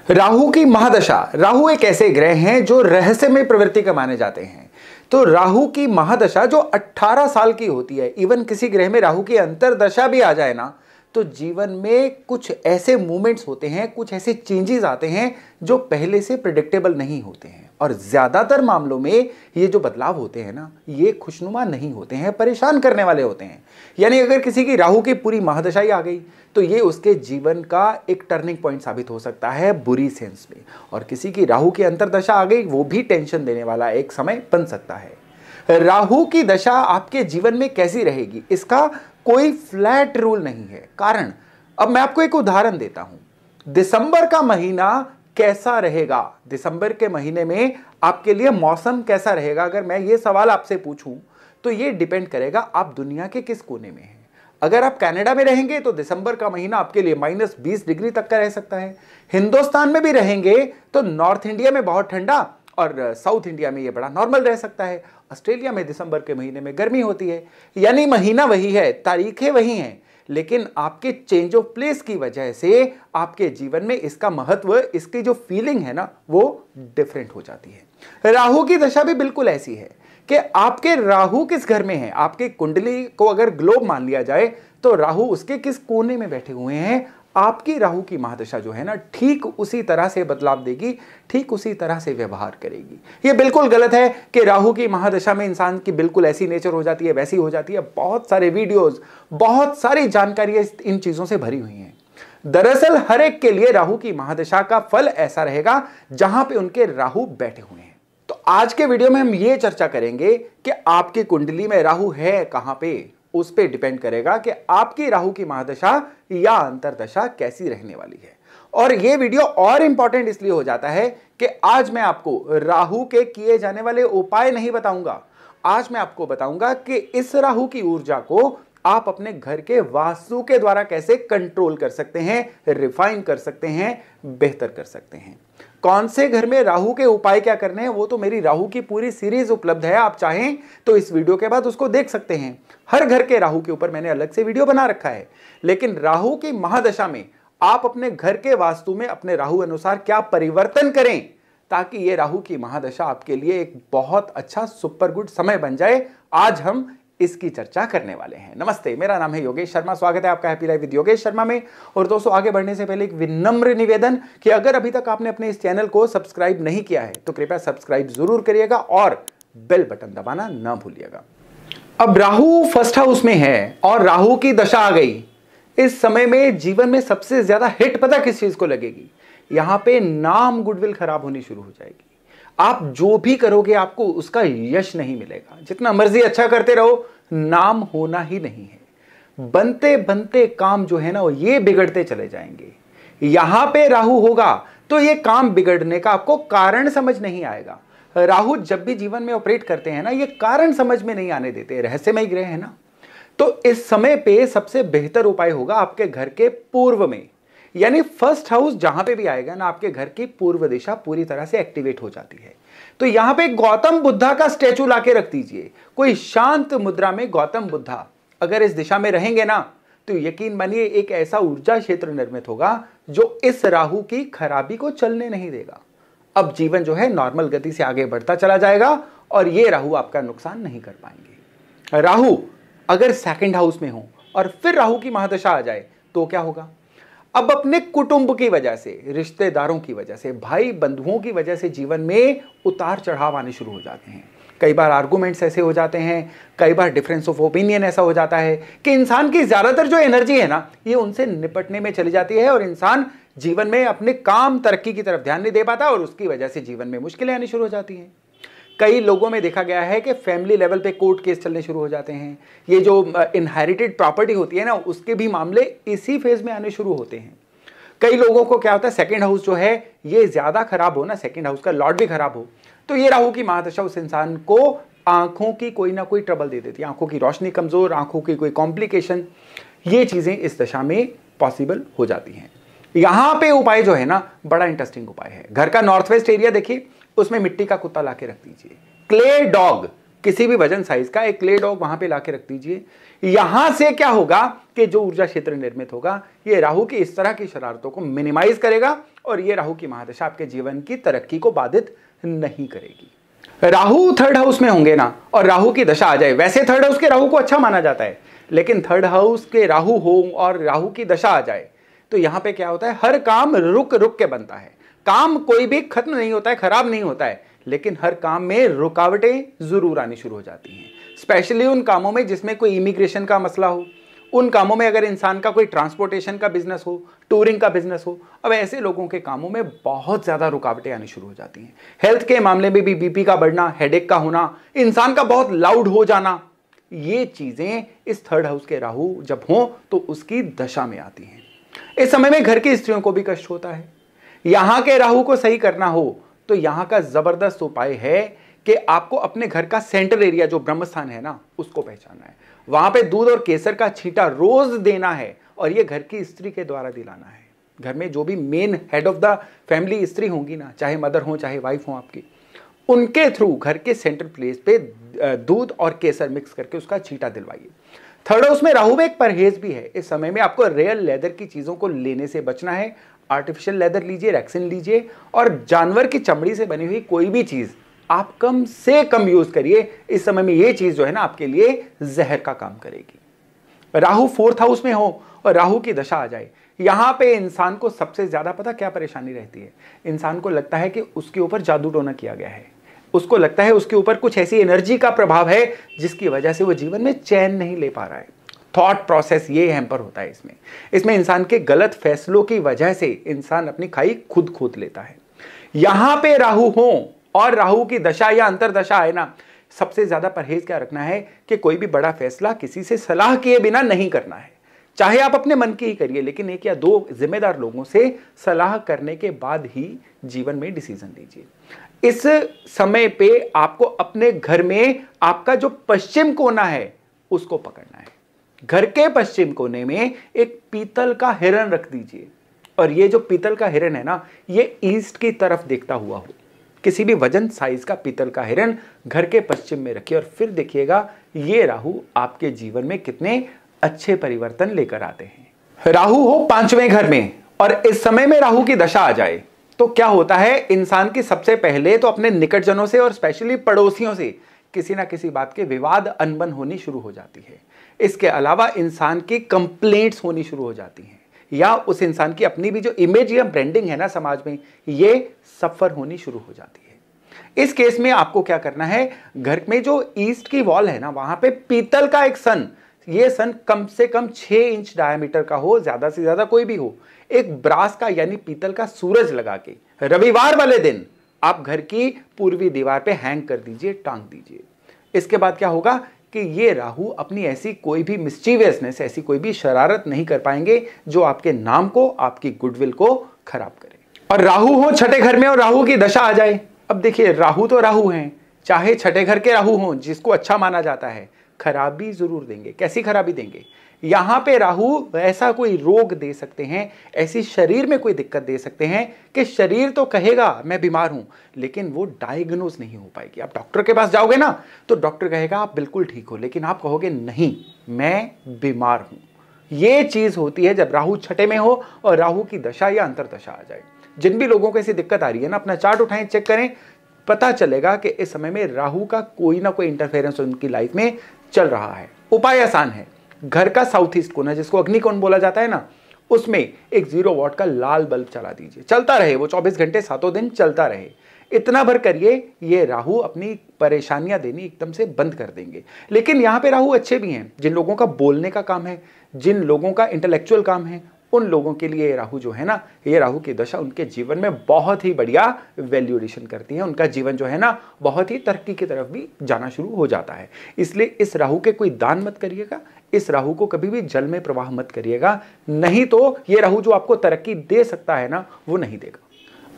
राहु की महादशा। राहु एक ऐसे ग्रह हैं जो रहस्यमय प्रवृत्ति के माने जाते हैं। तो राहु की महादशा जो 18 साल की होती है, इवन किसी ग्रह में राहु की अंतरदशा भी आ जाए ना, तो जीवन में कुछ ऐसे मूवमेंट्स होते हैं, कुछ ऐसे चेंजेस आते हैं जो पहले से प्रेडिक्टेबल नहीं होते हैं। और ज्यादातर मामलों में ये जो बदलाव होते हैं ना, ये खुशनुमा नहीं होते हैं, परेशान करने वाले होते हैं। यानी अगर किसी की राहु की पूरी महादशा ही आ गई तो ये उसके जीवन का एक टर्निंग पॉइंट साबित हो सकता है बुरी सेंस में। और किसी की राहु की अंतरदशा आ गई, वो भी टेंशन देने वाला एक समय बन सकता है। राहु की दशा आपके जीवन में कैसी रहेगी, इसका कोई फ्लैट रूल नहीं है। कारण, अब मैं आपको एक उदाहरण देता हूं। दिसंबर का महीना कैसा रहेगा, दिसंबर के महीने में आपके लिए मौसम कैसा रहेगा, अगर मैं ये सवाल आपसे पूछूं तो ये डिपेंड करेगा आप दुनिया के किस कोने में हैं। अगर आप कनाडा में रहेंगे तो दिसंबर का महीना आपके लिए -20 डिग्री तक का रह सकता है। हिंदुस्तान में भी रहेंगे तो नॉर्थ इंडिया में बहुत ठंडा और साउथ इंडिया में ये बड़ा नॉर्मल रह सकता है। ऑस्ट्रेलिया में दिसंबर के महीने में गर्मी होती है। यानी महीना वही है, तारीखें वही हैं, लेकिन आपके चेंज ऑफ प्लेस की वजह से आपके जीवन में इसका महत्व, इसकी जो फीलिंग है ना, वो डिफरेंट हो जाती है। राहु की दशा भी बिल्कुल ऐसी है कि आपके राहु किस घर में है। आपके कुंडली को अगर ग्लोब मान लिया जाए तो राहु उसके किस कोने में बैठे हुए हैं, आपकी राहु की महादशा जो है ना, ठीक उसी तरह से बदलाव देगी, ठीक उसी तरह से व्यवहार करेगी। ये बिल्कुल गलत है कि राहु की महादशा में इंसान की बिल्कुल ऐसी नेचर हो जाती है, वैसी हो जाती है। बहुत सारे वीडियोस, बहुत सारी जानकारियां इन चीजों से भरी हुई हैं। दरअसल हर एक के लिए राहु की महादशा का फल ऐसा रहेगा जहां पे उनके राहु बैठे हुए हैं। तो आज के वीडियो में हम ये चर्चा करेंगे कि आपकी कुंडली में राहु है कहां पे। उस पे डिपेंड करेगा कि आपकी राहु की महादशा या अंतरदशा कैसी रहने वाली है। और ये वीडियो और इंपॉर्टेंट इसलिए हो जाता है कि आज मैं आपको राहु के किए जाने वाले उपाय नहीं बताऊंगा। आज मैं आपको बताऊंगा कि इस राहु की ऊर्जा को आप अपने घर के वास्तु के द्वारा कैसे कंट्रोल कर सकते हैं, रिफाइन कर सकते हैं, बेहतर कर सकते हैं। कौन से घर में राहु के उपाय क्या करने हैं, वो तो मेरी राहु की पूरी सीरीज उपलब्ध है। आप चाहें तो इस वीडियो के बाद उसको देख सकते हैं। हर घर के राहु के ऊपर मैंने अलग से वीडियो बना रखा है। लेकिन राहु की महादशा में आप अपने घर के वास्तु में अपने राहु अनुसार क्या परिवर्तन करें ताकि ये राहु की महादशा आपके लिए एक बहुत अच्छा सुपर गुड समय बन जाए, आज हम इसकी चर्चा करने वाले हैं। नमस्ते, मेरा नाम है योगेश शर्मा। स्वागत है आपका happy life with Yogesh Sharma में। और दोस्तों, आगे बढ़ने से पहले एक विनम्र निवेदन कि अगर अभी तक आपने अपने इस चैनल को सब्सक्राइब नहीं किया है तो कृपया सब्सक्राइब जरूर करिएगा और बेल बटन दबाना ना भूलिएगा। अब राहु फर्स्ट हाउस में है और राहु की दशा आ गई। इस समय में जीवन में सबसे ज्यादा हिट पता किस चीज को लगेगी? यहां पे नाम, गुडविल खराब होनी शुरू हो जाएगी। आप जो भी करोगे आपको उसका यश नहीं मिलेगा। जितना मर्जी अच्छा करते रहो, नाम होना ही नहीं है। बनते बनते काम जो है ना, वो ये बिगड़ते चले जाएंगे। यहां पे राहु होगा तो ये काम बिगड़ने का आपको कारण समझ नहीं आएगा। राहु जब भी जीवन में ऑपरेट करते हैं ना, ये कारण समझ में नहीं आने देते, रहस्यमय ग्रह है ना। तो इस समय पे सबसे बेहतर उपाय होगा आपके घर के पूर्व में, यानी फर्स्ट हाउस जहां पे भी आएगा ना, आपके घर की पूर्व दिशा पूरी तरह से एक्टिवेट हो जाती है। तो यहां पे गौतम बुद्धा का स्टैचू लाके रख दीजिए। कोई शांत मुद्रा में गौतम बुद्धा अगर इस दिशा में रहेंगे ना, तो यकीन मानिए एक ऐसा ऊर्जा क्षेत्र निर्मित होगा जो इस राहु की खराबी को चलने नहीं देगा। अब जीवन जो है नॉर्मल गति से आगे बढ़ता चला जाएगा और ये राहु आपका नुकसान नहीं कर पाएंगे। राहु अगर सेकंड हाउस में हो और फिर राहु की महादशा आ जाए तो क्या होगा? अब अपने कुटुंब की वजह से, रिश्तेदारों की वजह से, भाई बंधुओं की वजह से जीवन में उतार चढ़ाव आने शुरू हो जाते हैं। कई बार आर्गुमेंट्स ऐसे हो जाते हैं, कई बार डिफरेंस ऑफ ओपिनियन ऐसा हो जाता है कि इंसान की ज्यादातर जो एनर्जी है ना, ये उनसे निपटने में चली जाती है और इंसान जीवन में अपने काम, तरक्की की तरफ ध्यान नहीं दे पाता और उसकी वजह से जीवन में मुश्किलें आनी शुरू हो जाती हैं। कई लोगों में देखा गया है कि फैमिली लेवल पे कोर्ट केस चलने शुरू हो जाते हैं। ये जो इनहेरिटेड प्रॉपर्टी होती है ना, उसके भी मामले इसी फेज में आने शुरू होते हैं। कई लोगों को क्या होता है, सेकंड हाउस जो है ये ज्यादा खराब हो ना, सेकंड हाउस का लॉर्ड भी खराब हो, तो ये राहु की महादशा उस इंसान को आंखों की कोई ना कोई ट्रबल दे देती है। आंखों की रोशनी कमजोर, आंखों की कोई कॉम्प्लिकेशन, ये चीजें इस दशा में पॉसिबल हो जाती हैं। यहां पे उपाय जो है ना, बड़ा इंटरेस्टिंग उपाय है। घर का नॉर्थ वेस्ट एरिया देखिए, उसमें मिट्टी का कुत्ता लाके रख दीजिए। क्ले डॉग, किसी भी वजन साइज का एक क्ले डॉग वहां पे लाके रख दीजिए। यहां से क्या होगा कि जो ऊर्जा क्षेत्र निर्मित होगा, ये राहु की इस तरह की शरारतों को मिनिमाइज करेगा और ये राहु की महादशा आपके जीवन की तरक्की को बाधित नहीं करेगी। राहु थर्ड हाउस में होंगे ना और राहु की दशा आ जाए, वैसे थर्ड हाउस के राहु को अच्छा माना जाता है, लेकिन थर्ड हाउस के राहु हो और राहु की दशा आ जाए तो यहां पे क्या होता है, हर काम रुक रुक के बनता है। काम कोई भी खत्म नहीं होता है, खराब नहीं होता है, लेकिन हर काम में रुकावटें जरूर आनी शुरू हो जाती हैं। स्पेशली उन कामों में जिसमें कोई इमिग्रेशन का मसला हो, उन कामों में अगर इंसान का कोई ट्रांसपोर्टेशन का बिजनेस हो, टूरिंग का बिजनेस हो, अब ऐसे लोगों के कामों में बहुत ज्यादा रुकावटें आनी शुरू हो जाती हैं। हेल्थ के मामले में भी बीपी का बढ़ना, हेडेक का होना, इंसान का बहुत लाउड हो जाना, ये चीजें इस थर्ड हाउस के राहु जब हो तो उसकी दशा में आती हैं। इस समय में घर की स्त्रियों को भी कष्ट होता है। यहां के राहु को सही करना हो तो यहां का जबरदस्त उपाय है कि आपको अपने घर का सेंटर एरिया जो ब्रह्मस्थान है ना, उसको पहचानना है। वहां पे दूध और केसर का छींटा रोज देना है और ये घर की स्त्री के द्वारा दिलाना है। घर में जो भी main head of the family स्त्री होंगी ना, चाहे मदर हो चाहे वाइफ हो आपकी, उनके थ्रू घर के सेंटर प्लेस पे दूध और केसर मिक्स करके उसका छींटा दिलवाइए। थर्ड हाउस में राहु में एक परहेज भी है। इस समय में आपको रियल लेदर की चीजों को लेने से बचना है। आर्टिफिशियल लेदर लीजिए, रैक्सिन लीजिए, और जानवर की चमड़ी से बनी हुई कोई भी चीज आप कम से कम यूज करिए। इस समय में ये चीज जो है ना आपके लिए जहर का काम करेगी। राहु फोर्थ हाउस में हो और राहु की दशा आ जाए, यहां पे इंसान को सबसे ज्यादा पता क्या परेशानी रहती है, इंसान को लगता है कि उसके ऊपर जादू टोना किया गया है, उसको लगता है उसके ऊपर कुछ ऐसी एनर्जी का प्रभाव है जिसकी वजह से वो जीवन में चैन नहीं ले पा रहा है। थॉट प्रोसेस ये हैम्पर होता है इसमें इंसान के गलत फैसलों की वजह से इंसान अपनी खाई खुद खोद लेता है। यहां पे राहु हो और राहु की दशा या अंतरदशा है ना, सबसे ज्यादा परहेज क्या रखना है कि कोई भी बड़ा फैसला किसी से सलाह किए बिना नहीं करना है। चाहे आप अपने मन की ही करिए, लेकिन एक या दो जिम्मेदार लोगों से सलाह करने के बाद ही जीवन में डिसीजन लीजिए। इस समय पे आपको अपने घर में आपका जो पश्चिम कोना है उसको पकड़ना है। घर के पश्चिम कोने में एक पीतल का हिरण रख दीजिए, और ये जो पीतल का हिरण है ना, ये ईस्ट की तरफ देखता हुआ हो। किसी भी वजन साइज का पीतल का हिरण घर के पश्चिम में रखिए और फिर देखिएगा ये राहु आपके जीवन में कितने अच्छे परिवर्तन लेकर आते हैं। राहु हो पांचवें घर में और इस समय में राहु की दशा आ जाए तो क्या होता है, इंसान की सबसे पहले तो अपने निकटजनों से और स्पेशली पड़ोसियों से किसी ना किसी बात के विवाद अनबन होनी शुरू हो जाती है। इसके अलावा इंसान की कंप्लेंट्स होनी शुरू हो जाती हैं, या उस इंसान की अपनी भी जो इमेज या ब्रांडिंग है ना समाज में, ये सफर होनी शुरू हो जाती है। इस केस में आपको क्या करना है, घर में जो ईस्ट की वॉल है ना, वहां पे पीतल का एक सन, ये सन कम से कम 6 इंच डायमीटर का हो, ज्यादा से ज्यादा कोई भी हो, एक ब्रास का यानी पीतल का सूरज लगा के रविवार वाले दिन आप घर की पूर्वी दीवार पे हैंग कर दीजिए, टांग दीजिए। इसके बाद क्या होगा कि ये राहु अपनी ऐसी कोई भी मिस्चीवियसनेस, ऐसी कोई भी शरारत नहीं कर पाएंगे जो आपके नाम को, आपकी गुडविल को खराब करे। और राहु हो छठे घर में और राहु की दशा आ जाए, अब देखिए राहु तो राहु हैं, चाहे छठे घर के राहु हों, जिसको अच्छा माना जाता है, खराबी जरूर देंगे। कैसी खराबी देंगे, यहां पे राहु ऐसा कोई रोग दे सकते हैं, ऐसी शरीर में कोई दिक्कत दे सकते हैं कि शरीर तो कहेगा मैं बीमार हूं, लेकिन वो डायग्नोज नहीं हो पाएगी। आप डॉक्टर के पास जाओगे ना तो डॉक्टर कहेगा आप बिल्कुल ठीक हो, लेकिन आप कहोगे नहीं मैं बीमार हूं। ये चीज होती है जब राहु छठे में हो और राहु की दशा या अंतरदशा आ जाए। जिन भी लोगों को ऐसी दिक्कत आ रही है ना, अपना चार्ट उठाएं, चेक करें, पता चलेगा कि इस समय में राहु का कोई ना कोई इंटरफेरेंस उनकी लाइफ में चल रहा है। उपाय आसान है, घर का साउथ ईस्ट कोना जिसको अग्निकोण बोला जाता है ना, उसमें एक 0 वॉट का लाल बल्ब चला दीजिए, चलता रहे वो 24 घंटे 7 दिन चलता रहे। इतना भर करिए, ये राहु अपनी परेशानियां देनी एकदम से बंद कर देंगे। लेकिन यहां पे राहु अच्छे भी हैं, जिन लोगों का बोलने का काम है, जिन लोगों का इंटेलेक्चुअल काम है, उन लोगों के लिए राहु जो है ना, ये राहु की दशा उनके जीवन में बहुत ही बढ़िया वैल्यू एडिशन करती है। उनका जीवन जो है ना बहुत ही तरक्की की तरफ भी जाना शुरू हो जाता है। इसलिए इस राहु के कोई दान मत करिएगा, इस राहु को कभी भी जल में प्रवाह मत करिएगा, नहीं तो ये राहु जो आपको तरक्की दे सकता है ना, वो नहीं देगा।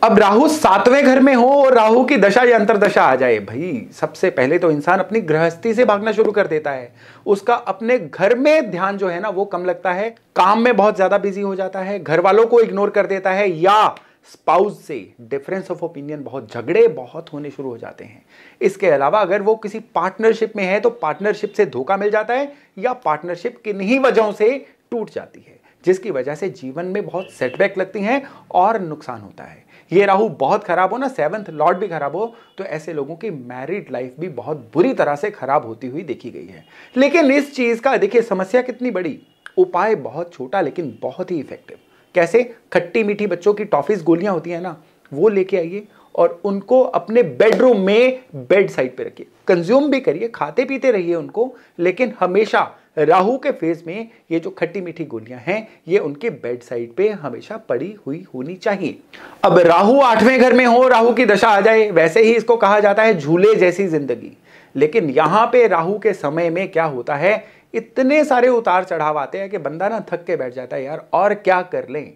अब राहु 7वें घर में हो और राहु की दशा या अंतरदशा आ जाए, भाई सबसे पहले तो इंसान अपनी गृहस्थी से भागना शुरू कर देता है। उसका अपने घर में ध्यान जो है ना वो कम लगता है, काम में बहुत ज्यादा बिजी हो जाता है, घर वालों को इग्नोर कर देता है, या स्पाउस से डिफरेंस ऑफ ओपिनियन, बहुत झगड़े बहुत होने शुरू हो जाते हैं। इसके अलावा अगर वो किसी पार्टनरशिप में है तो पार्टनरशिप से धोखा मिल जाता है या पार्टनरशिप किन्हीं वजहों से टूट जाती है। जिसकी वजह से जीवन में बहुत सेटबैक लगती हैं और नुकसान होता है। ये राहु बहुत खराब हो ना, 7th लॉर्ड भी खराब हो, तो ऐसे लोगों की मैरिड लाइफ भी बहुत बुरी तरह से खराब होती हुई देखी गई है। लेकिन इस चीज का देखिए समस्या कितनी बड़ी, उपाय बहुत छोटा लेकिन बहुत ही इफेक्टिव। कैसे? खट्टी मीठी बच्चों की टॉफीज गोलियां होती है ना, वो लेके आइए और उनको अपने बेडरूम में बेड साइड पे रखिए, कंज्यूम भी करिए, खाते पीते रहिए उनको, लेकिन हमेशा राहु के फेज में ये जो खट्टी मीठी गोलियां हैं ये उनके बेड साइड पे हमेशा पड़ी हुई होनी चाहिए। अब राहु 8वें घर में हो, राहु की दशा आ जाए, वैसे ही इसको कहा जाता है झूले जैसी जिंदगी। लेकिन यहां पे राहु के समय में क्या होता है, इतने सारे उतार चढ़ाव आते हैं कि बंदा ना थक के बैठ जाता है यार, और क्या कर लें,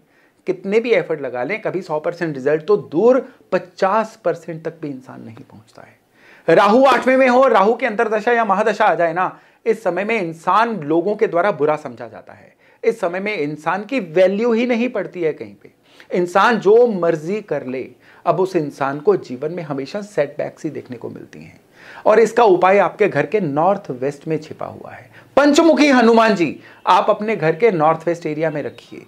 कितने भी एफर्ट लगा लें, कभी 100% रिजल्ट तो दूर 50% तक भी इंसान नहीं पहुंचता है। राहु 8वें में हो, राहु की अंतरदशा या महादशा आ जाए ना, इस समय में इंसान लोगों के द्वारा बुरा समझा जाता है। इस समय में इंसान की वैल्यू ही नहीं पड़ती है कहीं पे, इंसान जो मर्जी कर ले, अब उस इंसान को जीवन में हमेशा सेटबैक्स ही देखने को मिलती हैं। और इसका उपाय आपके घर के नॉर्थ वेस्ट में छिपा हुआ है। पंचमुखी हनुमान जी आप अपने घर के नॉर्थ वेस्ट एरिया में रखिए।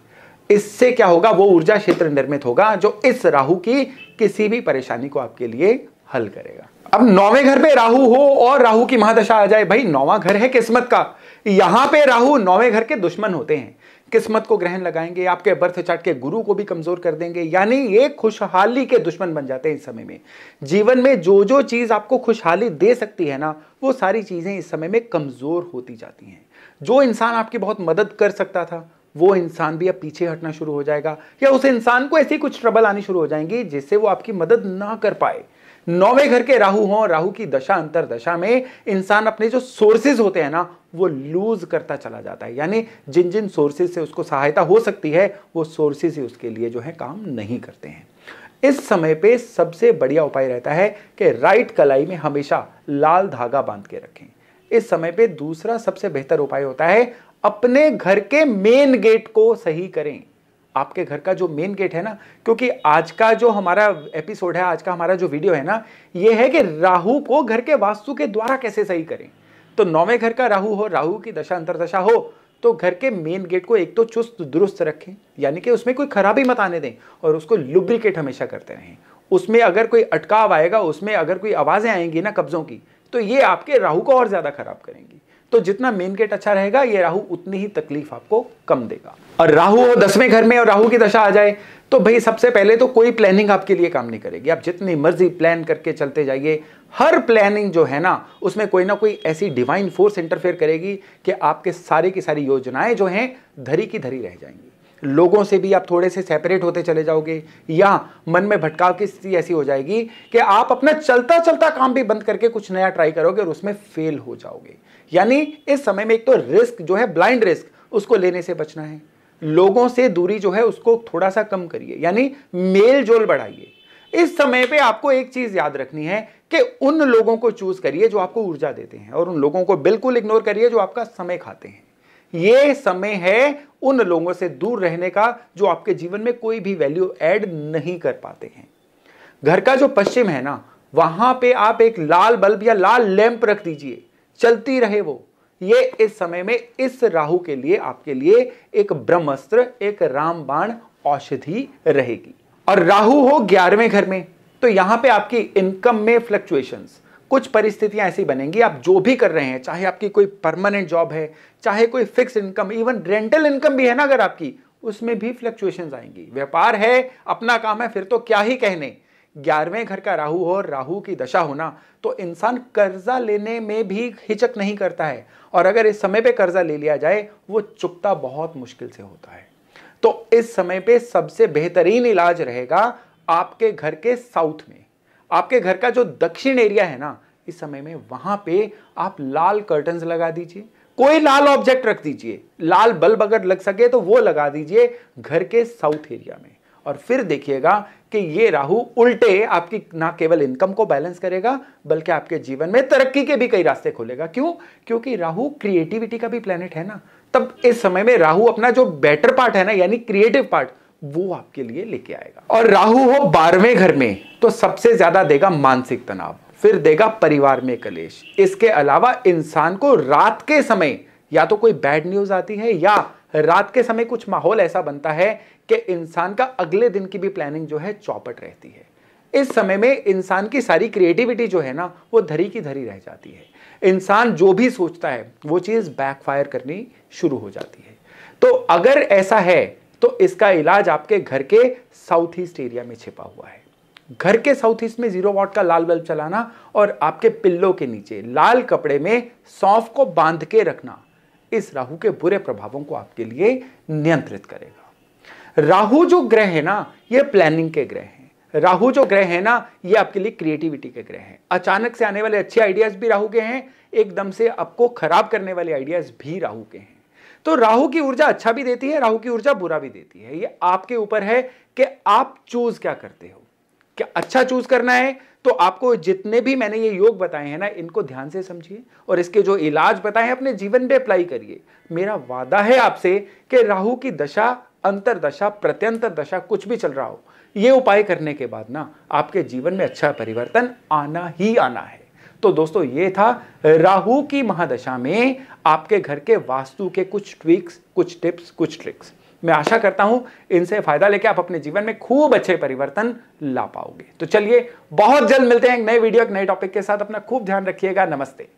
इससे क्या होगा, वो ऊर्जा क्षेत्र निर्मित होगा जो इस राहु की किसी भी परेशानी को आपके लिए हल करेगा। अब 9वें घर पे राहु हो और राहु की महादशा आ जाए, भाई 9वां घर है किस्मत का, यहां पे राहु 9वें घर के दुश्मन होते हैं, किस्मत को ग्रहण लगाएंगे, आपके बर्थ चार्ट के गुरु को भी कमजोर कर देंगे, यानी ये खुशहाली के दुश्मन बन जाते हैं इस समय में। जीवन में जो जो चीज आपको खुशहाली दे सकती है ना, वो सारी चीजें इस समय में कमजोर होती जाती हैं। जो इंसान आपकी बहुत मदद कर सकता था वो इंसान भी अब पीछे हटना शुरू हो जाएगा, या उस इंसान को ऐसी कुछ ट्रबल आनी शुरू हो जाएंगी जिससे वो आपकी मदद ना कर पाए। 9वें घर के राहु हो, राहु की दशा अंतर दशा में इंसान अपने जो सोर्सेज होते हैं ना वो लूज करता चला जाता है, यानी जिन जिन सोर्सेज से उसको सहायता हो सकती है वो सोर्सेज ही उसके लिए जो है काम नहीं करते हैं। इस समय पे सबसे बढ़िया उपाय रहता है कि राइट कलाई में हमेशा लाल धागा बांध के रखें। इस समय पे दूसरा सबसे बेहतर उपाय होता है अपने घर के मेन गेट को सही करें। आपके घर का जो मेन गेट है ना, क्योंकि आज का जो हमारा एपिसोड है, आज का हमारा जो वीडियो है ना, ये है कि राहु को घर के वास्तु के द्वारा कैसे सही करें। तो 9वें घर का राहु हो, राहु की दशा अंतरदशा हो, तो घर के मेन गेट को एक तो चुस्त दुरुस्त रखें, यानी कि उसमें कोई खराबी मत आने दें, और उसको लुब्रिकेट हमेशा करते रहें। उसमें अगर कोई अटकाव आएगा, उसमें अगर कोई आवाजें आएंगी ना कब्जों की, तो ये आपके राहु को और ज्यादा खराब करेंगी। तो जितना मेन गेट अच्छा रहेगा, ये राहु उतनी ही तकलीफ आपको कम देगा। और राहु हो 10वें घर में और राहु की दशा आ जाए तो भाई सबसे पहले तो कोई प्लानिंग आपके लिए काम नहीं करेगी। आप जितनी मर्जी प्लान करके चलते जाइए, हर प्लानिंग जो है ना उसमें कोई ना कोई ऐसी डिवाइन फोर्स इंटरफेयर करेगी कि आपके सारी की सारी योजनाएं जो हैं धरी की धरी रह जाएंगी। लोगों से भी आप थोड़े से सेपरेट होते चले जाओगे, या मन में भटकाव की स्थिति ऐसी हो जाएगी कि आप अपना चलता चलता काम भी बंद करके कुछ नया ट्राई करोगे और उसमें फेल हो जाओगे। यानी इस समय में एक तो रिस्क जो है, ब्लाइंड रिस्क, उसको लेने से बचना है। लोगों से दूरी जो है उसको थोड़ा सा कम करिए, यानी मेल जोल बढ़ाइए। इस समय पे आपको एक चीज याद रखनी है कि उन लोगों को चूज करिए जो आपको ऊर्जा देते हैं, और उन लोगों को बिल्कुल इग्नोर करिए जो आपका समय खाते हैं। ये समय है उन लोगों से दूर रहने का जो आपके जीवन में कोई भी वैल्यू ऐड नहीं कर पाते हैं। घर का जो पश्चिम है ना, वहां पे आप एक लाल बल्ब या लाल लैंप रख दीजिए, चलती रहे वो। ये इस समय में इस राहु के लिए आपके लिए एक ब्रह्मास्त्र, एक रामबाण औषधि रहेगी। और राहु हो 11वें घर में, तो यहां पे आपकी इनकम में फ्लक्चुएशंस, कुछ परिस्थितियां ऐसी बनेंगी, आप जो भी कर रहे हैं, चाहे आपकी कोई परमानेंट जॉब है, चाहे कोई fix income, even rental income भी है ना अगर आपकी, उसमें भी फ्लक्चुएशंस आएंगी। व्यापार है, अपना काम है, फिर तो क्या ही कहने। 11वें घर का राहु हो, राहु की दशा होना, तो इंसान कर्जा लेने में भी हिचक नहीं करता है, और अगर इस समय पे कर्जा ले लिया जाए वो चुकता बहुत मुश्किल से होता है। तो इस समय पे सबसे बेहतरीन इलाज रहेगा आपके घर के साउथ में, आपके घर का जो दक्षिण एरिया है ना, इस समय में वहां पे आप लाल कर्टन्स लगा दीजिए, कोई लाल ऑब्जेक्ट रख दीजिए, लाल बल्ब अगर लग सके तो वो लगा दीजिए घर के साउथ एरिया में। और फिर देखिएगा कि ये राहु उल्टे आपकी ना केवल इनकम को बैलेंस करेगा बल्कि आपके जीवन में तरक्की के भी कई रास्ते खोलेगा। क्यों? क्योंकि राहु क्रिएटिविटी का भी प्लेनेट है ना। तब इस समय में राहु अपना जो बेटर पार्ट है ना, यानी क्रिएटिव पार्ट, वो आपके लिए लेके आएगा। और राहु हो 12वें घर में, तो सबसे ज्यादा देगा मानसिक तनाव, फिर देगा परिवार में कलेश। इसके अलावा इंसान को रात के समय या तो कोई बैड न्यूज आती है या रात के समय कुछ माहौल ऐसा बनता है कि इंसान का अगले दिन की भी प्लानिंग जो है चौपट रहती है। इस समय में इंसान की सारी क्रिएटिविटी जो है ना वो धरी की धरी रह जाती है। इंसान जो भी सोचता है वो चीज बैकफायर करनी शुरू हो जाती है। तो अगर ऐसा है तो इसका इलाज आपके घर के साउथ ईस्ट एरिया में छिपा हुआ है। घर के साउथ ईस्ट में 0 वॉट का लाल बल्ब चलाना और आपके पिल्लो के नीचे लाल कपड़े में सौंफ को बांध के रखना इस राहु के बुरे प्रभावों को आपके लिए नियंत्रित करेगा। राहु जो ग्रह है ना ये प्लानिंग के ग्रह हैं। राहु जो ग्रह है ना ये आपके लिए क्रिएटिविटी के ग्रह हैं। अचानक से आने वाले अच्छे आइडियाज भी राहु के हैं, एकदम से आपको खराब करने वाले आइडियाज भी राहु के हैं। तो राहु की ऊर्जा अच्छा भी देती है, राहु की ऊर्जा बुरा भी देती है। ये आपके ऊपर है कि आप चूज क्या करते हो। क्या अच्छा चूज करना है तो आपको जितने भी मैंने ये योग बताए हैं ना इनको ध्यान से समझिए और इसके जो इलाज बताए हैं अपने जीवन में अप्लाई करिए। मेरा वादा है आपसे कि राहु की दशा, अंतरदशा, प्रत्यंतर दशा कुछ भी चल रहा हो, ये उपाय करने के बाद ना आपके जीवन में अच्छा परिवर्तन आना ही आना है। तो दोस्तों ये था राहु की महादशा में आपके घर के वास्तु के कुछ ट्विक्स, कुछ टिप्स, कुछ ट्रिक्स। मैं आशा करता हूं इनसे फायदा लेके आप अपने जीवन में खूब अच्छे परिवर्तन ला पाओगे। तो चलिए बहुत जल्द मिलते हैं एक नए वीडियो, एक नए टॉपिक के साथ। अपना खूब ध्यान रखिएगा। नमस्ते।